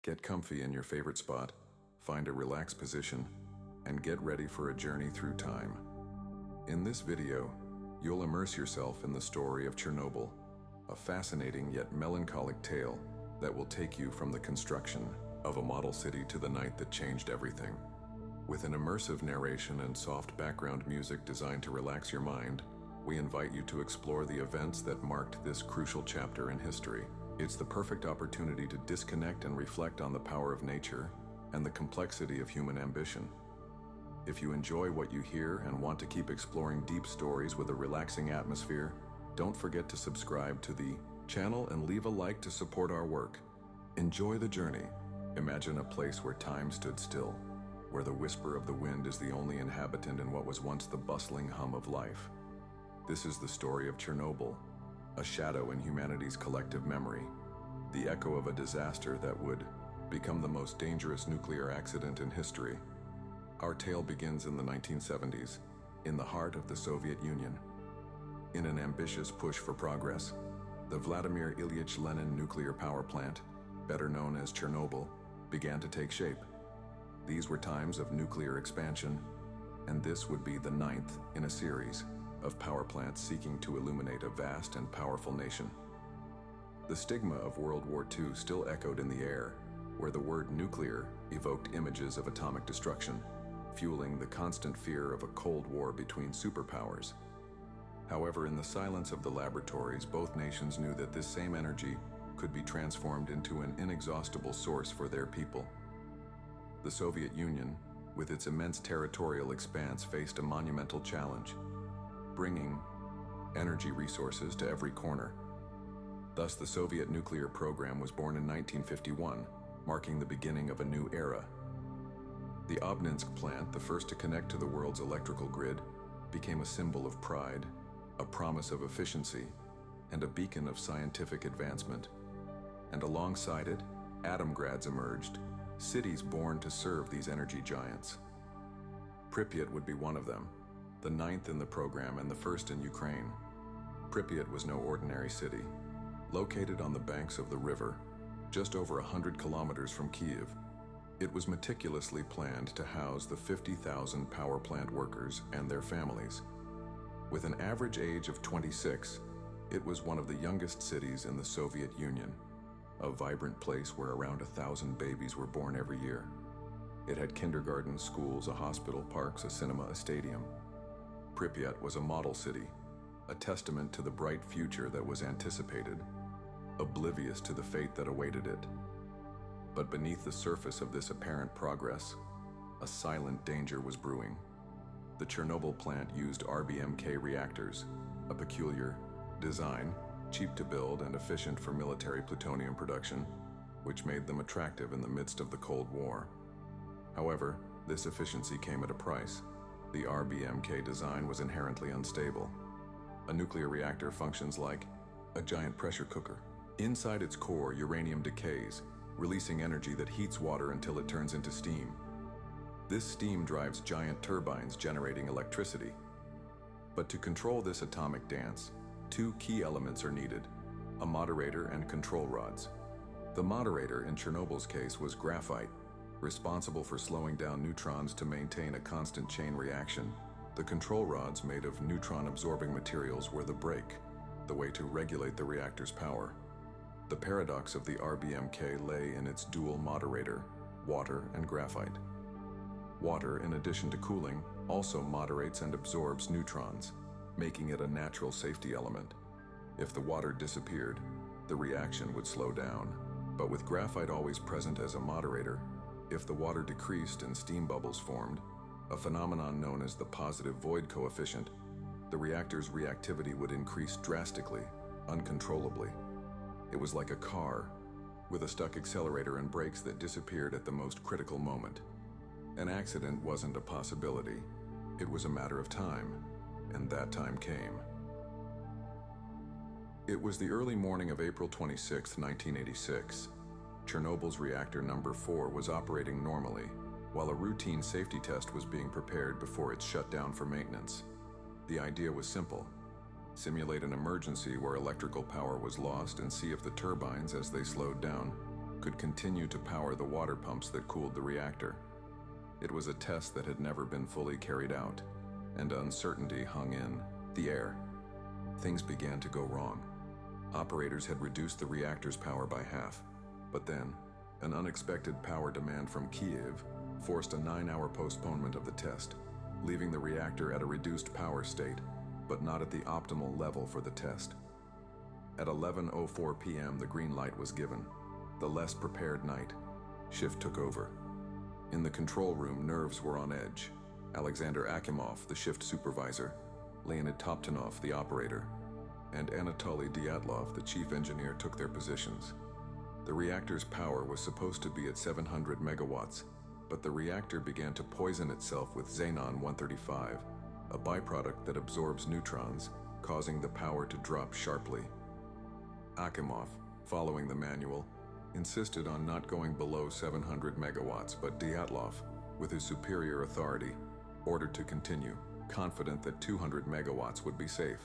Get comfy in your favorite spot, find a relaxed position, and get ready for a journey through time. In this video, you'll immerse yourself in the story of Chernobyl, a fascinating yet melancholic tale that will take you from the construction of a model city to the night that changed everything. With an immersive narration and soft background music designed to relax your mind, we invite you to explore the events that marked this crucial chapter in history. It's the perfect opportunity to disconnect and reflect on the power of nature and the complexity of human ambition. If you enjoy what you hear and want to keep exploring deep stories with a relaxing atmosphere, don't forget to subscribe to the channel and leave a like to support our work. Enjoy the journey. Imagine a place where time stood still, where the whisper of the wind is the only inhabitant in what was once the bustling hum of life. This is the story of Chernobyl, a shadow in humanity's collective memory, the echo of a disaster that would become the most dangerous nuclear accident in history. Our tale begins in the 1970s, in the heart of the Soviet Union. In an ambitious push for progress, the Vladimir Ilyich Lenin nuclear power plant, better known as Chernobyl, began to take shape. These were times of nuclear expansion, and this would be the 9th in a series of power plants seeking to illuminate a vast and powerful nation. The stigma of World War II still echoed in the air, where the word nuclear evoked images of atomic destruction, fueling the constant fear of a Cold War between superpowers. However, in the silence of the laboratories, both nations knew that this same energy could be transformed into an inexhaustible source for their people. The Soviet Union, with its immense territorial expanse, faced a monumental challenge: bringing energy resources to every corner. Thus, the Soviet nuclear program was born in 1951, marking the beginning of a new era. The Obninsk plant, the first to connect to the world's electrical grid, became a symbol of pride, a promise of efficiency, and a beacon of scientific advancement. And alongside it, atomgrads emerged, cities born to serve these energy giants. Pripyat would be one of them, the 9th in the program and the first in Ukraine. Pripyat was no ordinary city. Located on the banks of the river, just over 100 kilometers from Kyiv, it was meticulously planned to house the 50,000 power plant workers and their families. With an average age of 26, it was one of the youngest cities in the Soviet Union, a vibrant place where around 1,000 babies were born every year. It had kindergartens, schools, a hospital, parks, a cinema, a stadium. Pripyat was a model city, a testament to the bright future that was anticipated, oblivious to the fate that awaited it. But beneath the surface of this apparent progress, a silent danger was brewing. The Chernobyl plant used RBMK reactors, a peculiar design, cheap to build and efficient for military plutonium production, which made them attractive in the midst of the Cold War. However, this efficiency came at a price. The RBMK design was inherently unstable. A nuclear reactor functions like a giant pressure cooker. Inside its core, uranium decays, releasing energy that heats water until it turns into steam. This steam drives giant turbines generating electricity. But to control this atomic dance, two key elements are needed: a moderator and control rods. The moderator in Chernobyl's case was graphite, responsible for slowing down neutrons to maintain a constant chain reaction. The control rods, made of neutron-absorbing materials, were the brake, the way to regulate the reactor's power. The paradox of the RBMK lay in its dual moderator, water and graphite. Water, in addition to cooling, also moderates and absorbs neutrons, making it a natural safety element. If the water disappeared, the reaction would slow down. But with graphite always present as a moderator, if the water decreased and steam bubbles formed, a phenomenon known as the positive void coefficient, the reactor's reactivity would increase drastically, uncontrollably. It was like a car, with a stuck accelerator and brakes that disappeared at the most critical moment. An accident wasn't a possibility. It was a matter of time, and that time came. It was the early morning of April 26, 1986. Chernobyl's reactor number 4 was operating normally, while a routine safety test was being prepared before it shut down for maintenance. The idea was simple: simulate an emergency where electrical power was lost and see if the turbines, as they slowed down, could continue to power the water pumps that cooled the reactor. It was a test that had never been fully carried out, and uncertainty hung in the air. Things began to go wrong. Operators had reduced the reactor's power by half, but then an unexpected power demand from Kyiv forced a 9-hour postponement of the test, leaving the reactor at a reduced power state, but not at the optimal level for the test. At 11:04 p.m., the green light was given. The less prepared night shift took over. In the control room, nerves were on edge. Alexander Akimov, the shift supervisor, Leonid Toptanov, the operator, and Anatoly Dyatlov, the chief engineer, took their positions. The reactor's power was supposed to be at 700 megawatts, but the reactor began to poison itself with xenon-135, a byproduct that absorbs neutrons, causing the power to drop sharply. Akimov, following the manual, insisted on not going below 700 megawatts, but Dyatlov, with his superior authority, ordered to continue, confident that 200 megawatts would be safe.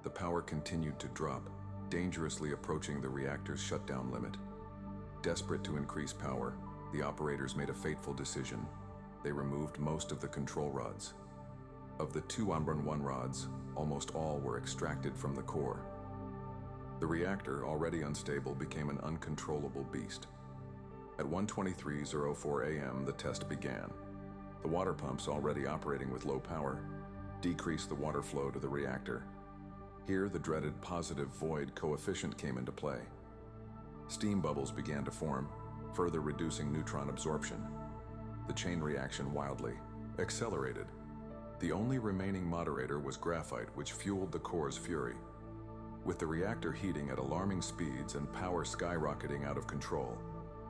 The power continued to drop, dangerously approaching the reactor's shutdown limit. Desperate to increase power, the operators made a fateful decision. They removed most of the control rods. Of the 2 1 rods, almost all were extracted from the core. The reactor, already unstable, became an uncontrollable beast. At 1:23:04 a.m., the test began. The water pumps, already operating with low power, decreased the water flow to the reactor. Here, the dreaded positive void coefficient came into play. Steam bubbles began to form, further reducing neutron absorption. The chain reaction wildly accelerated. The only remaining moderator was graphite, which fueled the core's fury. With the reactor heating at alarming speeds and power skyrocketing out of control,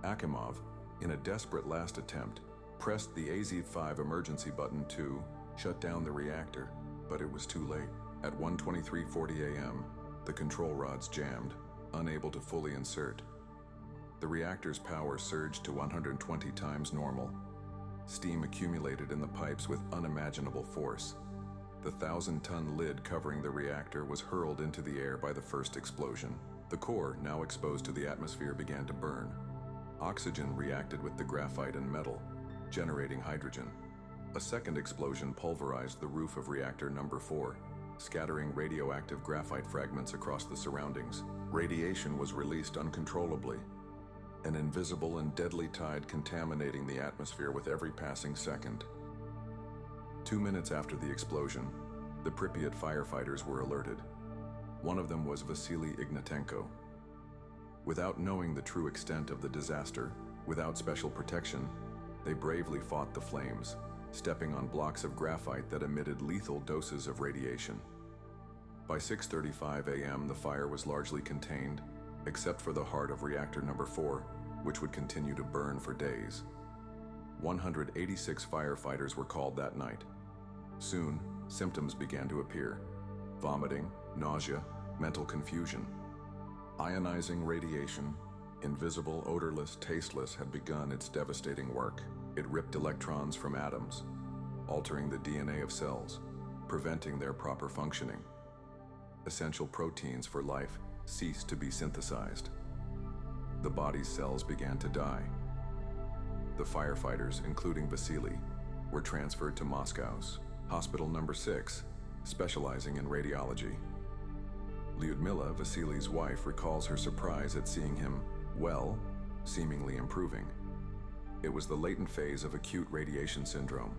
Akimov, in a desperate last attempt, pressed the AZ-5 emergency button to shut down the reactor, but it was too late. At 1:23:40 a.m., the control rods jammed, unable to fully insert. The reactor's power surged to 120 times normal. Steam accumulated in the pipes with unimaginable force. The 1,000-ton lid covering the reactor was hurled into the air by the first explosion. The core, now exposed to the atmosphere, began to burn. Oxygen reacted with the graphite and metal, generating hydrogen. A second explosion pulverized the roof of reactor number 4, scattering radioactive graphite fragments across the surroundings. Radiation was released uncontrollably, an invisible and deadly tide contaminating the atmosphere with every passing second. 2 minutes after the explosion, the Pripyat firefighters were alerted. One of them was Vasily Ignatenko. Without knowing the true extent of the disaster, without special protection, they bravely fought the flames, stepping on blocks of graphite that emitted lethal doses of radiation. By 6:35 a.m., the fire was largely contained, except for the heart of reactor number 4, which would continue to burn for days. 186 firefighters were called that night. Soon, symptoms began to appear: vomiting, nausea, mental confusion. Ionizing radiation, invisible, odorless, tasteless, had begun its devastating work. It ripped electrons from atoms, altering the DNA of cells, preventing their proper functioning. Essential proteins for life ceased to be synthesized. The body's cells began to die. The firefighters, including Vasily, were transferred to Moscow's Hospital Number 6, specializing in radiology. Lyudmila, Vasily's wife, recalls her surprise at seeing him well, seemingly improving. It was the latent phase of acute radiation syndrome.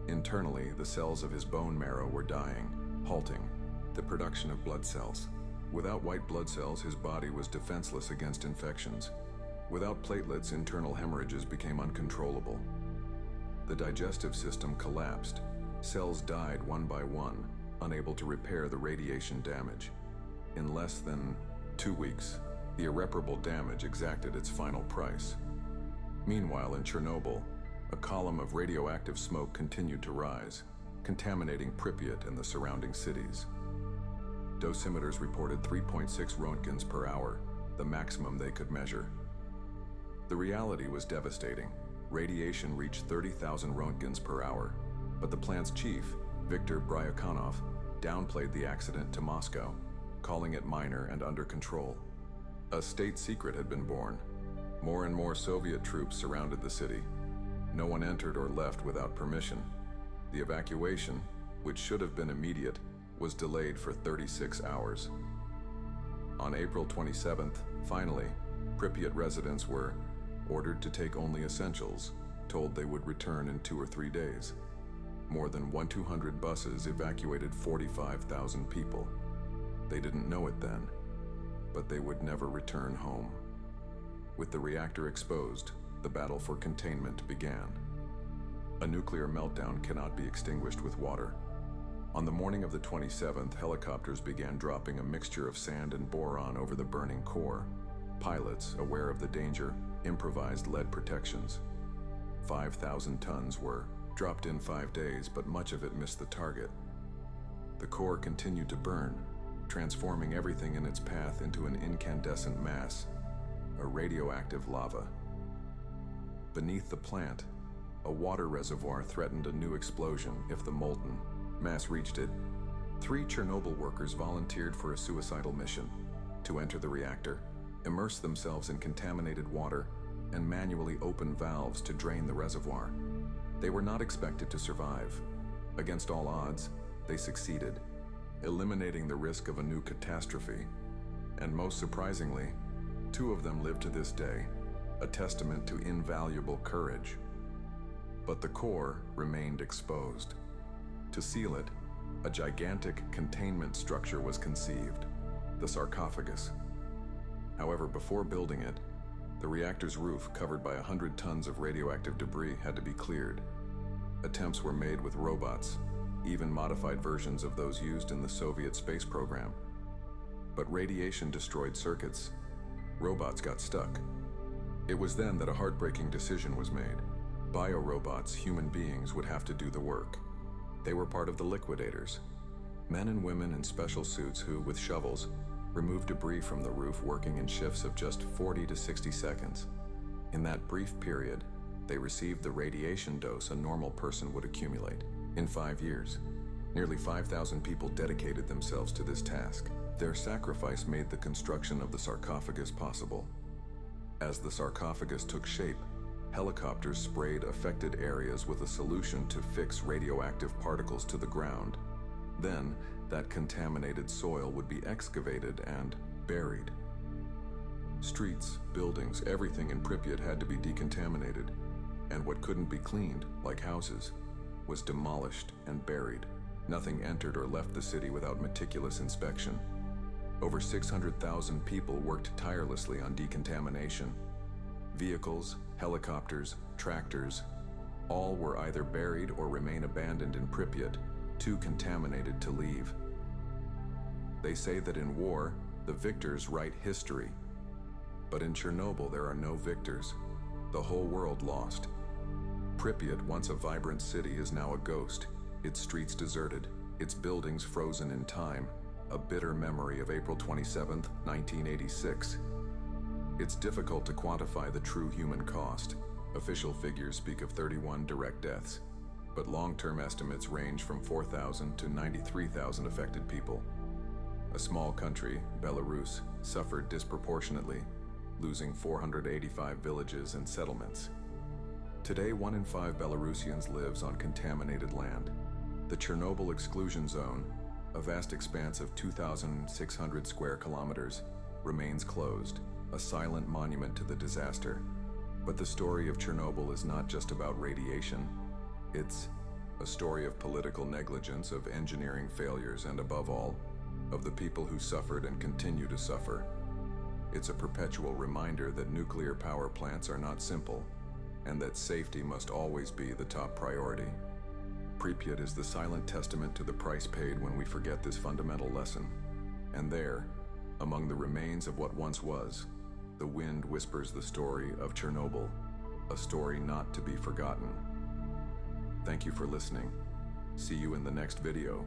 Internally, the cells of his bone marrow were dying, halting the production of blood cells. Without white blood cells, his body was defenseless against infections. Without platelets, internal hemorrhages became uncontrollable. The digestive system collapsed. Cells died one by one, unable to repair the radiation damage. In less than 2 weeks, the irreparable damage exacted its final price. Meanwhile, in Chernobyl, a column of radioactive smoke continued to rise, contaminating Pripyat and the surrounding cities. Dosimeters reported 3.6 roentgens per hour, the maximum they could measure. The reality was devastating. Radiation reached 30,000 roentgens per hour, but the plant's chief, Viktor Bryakonov, downplayed the accident to Moscow, calling it minor and under control. A state secret had been born. More and more Soviet troops surrounded the city. No one entered or left without permission. The evacuation, which should have been immediate, was delayed for 36 hours. On April 27th, finally, Pripyat residents were ordered to take only essentials, told they would return in 2 or 3 days. More than 200 buses evacuated 45,000 people. They didn't know it then, but they would never return home. With the reactor exposed, the battle for containment began. A nuclear meltdown cannot be extinguished with water. On the morning of the 27th, helicopters began dropping a mixture of sand and boron over the burning core. Pilots, aware of the danger, improvised lead protections. 5,000 tons were dropped in 5 days, but much of it missed the target. The core continued to burn, transforming everything in its path into an incandescent mass, a radioactive lava. Beneath the plant, a water reservoir threatened a new explosion if the molten mass reached it. 3 Chernobyl workers volunteered for a suicidal mission to enter the reactor, immerse themselves in contaminated water, and manually open valves to drain the reservoir. They were not expected to survive. Against all odds, they succeeded, eliminating the risk of a new catastrophe. And most surprisingly, 2 of them live to this day, a testament to invaluable courage. But the core remained exposed. To seal it, a gigantic containment structure was conceived, the sarcophagus. However, before building it, the reactor's roof, covered by 100 tons of radioactive debris, had to be cleared. Attempts were made with robots, even modified versions of those used in the Soviet space program. But radiation destroyed circuits. Robots got stuck. It was then that a heartbreaking decision was made. Biorobots, human beings, would have to do the work. They were part of the liquidators, men and women in special suits who, with shovels, removed debris from the roof, working in shifts of just 40 to 60 seconds. In that brief period, they received the radiation dose a normal person would accumulate. In 5 years, nearly 5,000 people dedicated themselves to this task. Their sacrifice made the construction of the sarcophagus possible. As the sarcophagus took shape, helicopters sprayed affected areas with a solution to fix radioactive particles to the ground. Then, that contaminated soil would be excavated and buried. Streets, buildings, everything in Pripyat had to be decontaminated, and what couldn't be cleaned, like houses, was demolished and buried. Nothing entered or left the city without meticulous inspection. Over 600,000 people worked tirelessly on decontamination. Vehicles, helicopters, tractors, all were either buried or remain abandoned in Pripyat, too contaminated to leave. They say that in war, the victors write history. But in Chernobyl, there are no victors. The whole world lost. Pripyat, once a vibrant city, is now a ghost, its streets deserted, its buildings frozen in time, a bitter memory of April 27, 1986. It's difficult to quantify the true human cost. Official figures speak of 31 direct deaths, but long-term estimates range from 4,000 to 93,000 affected people. A small country, Belarus, suffered disproportionately, losing 485 villages and settlements. Today, 1 in 5 Belarusians lives on contaminated land. The Chernobyl exclusion zone, a vast expanse of 2,600 square kilometers, remains closed, a silent monument to the disaster. But the story of Chernobyl is not just about radiation. It's a story of political negligence, of engineering failures, and above all, of the people who suffered and continue to suffer. It's a perpetual reminder that nuclear power plants are not simple, and that safety must always be the top priority. Pripyat is the silent testament to the price paid when we forget this fundamental lesson. And there, among the remains of what once was, the wind whispers the story of Chernobyl, a story not to be forgotten. Thank you for listening. See you in the next video.